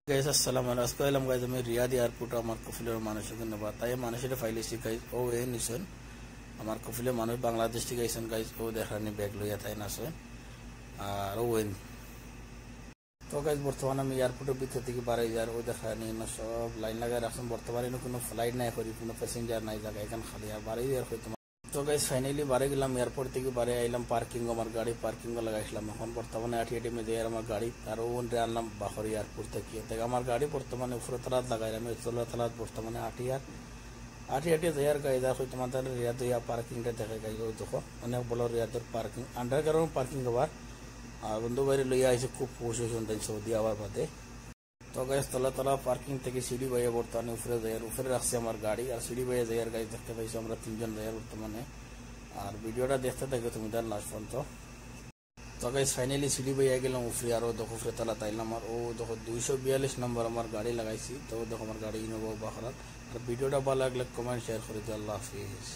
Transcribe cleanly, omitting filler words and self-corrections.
Guys আসসালামু আলাইকুম আজকে এলাম গাইস আমি রিয়াদ এয়ারপোর্ট আমার কফিলের মানুষের জন্য তাই মানুষের ফাইল এসে গাইস ও এ নিছেন আমার কফিলের মানুষ বাংলাদেশ থেকে আইছেন গাইস ও দেখানি ব্যাগ লইয়া তাই না আছে আর ও তো গাইস বর্তমানে আমি এয়ারপোর্টের ভিতর থেকে বাড়াই যার ও দেখানি না সব লাইন লাগাই রাখছেন বর্তমানে কোনো ফ্লাইট নাই করি কোনো প্যাসেঞ্জার নাই জায়গা এখানে খালি আর বাড়াই আর হয়তো তো গাইস ফাইনালি বাড়ি গেলাম এয়ারপোর্ট থেকে বাড়ি আইলাম পার্কিং আমার গাড়ি পার্কিং লাগাইছিলাম এখন বর্তমানে আটি মে যাই আমার গাড়ি আর ওনরে আনলাম বাহর এয়ারপোর্ট থেকে তাই আমার গাড়ি বর্তমানে উপরে তলাত লাগাইলাম তলাত বর্তমানে আটি যাই আর গাড়ি দেখো তোমাদের রিয়াদ পার্কিংটা দেখে গাই ওই দেখো অনেক বড় রিয়াদের পার্কিং আন্ডারগ্রাউন্ড পার্কিং আবার আর বন্ধু বাইরে লইয়া আইসে খুব খুশি হয়েছেন তাই সৌদি আবার বাদে তো গাইস তলা পার্কিং থেকে সিঁড়ি বাইয়া বর্তমানে উপরে রাখছে আমার গাড়ি আর সিঁড়ি বাইয়া যাই আর গাড়ি দেখতে পাইছো আমরা তিনজন যাই বর্তমানে আর ভিডিওটা দেখতে থাকো তুমি তার লাস্ট পর্যন্ত তো গাইস ফাইনালি সিঁড়ি বাইয়া গেলাম উপরে আর দেখো উপরে তলা তাইলাম আর ও দেখো 242 নম্বর আমার গাড়ি লাগাইছি তো দেখো আমার গাড়ি ইনোভা বাহরাত আর ভিডিওটা ভালো লাগলে কমেন্ট শেয়ার করে দিও আল্লাহ হাফিজ।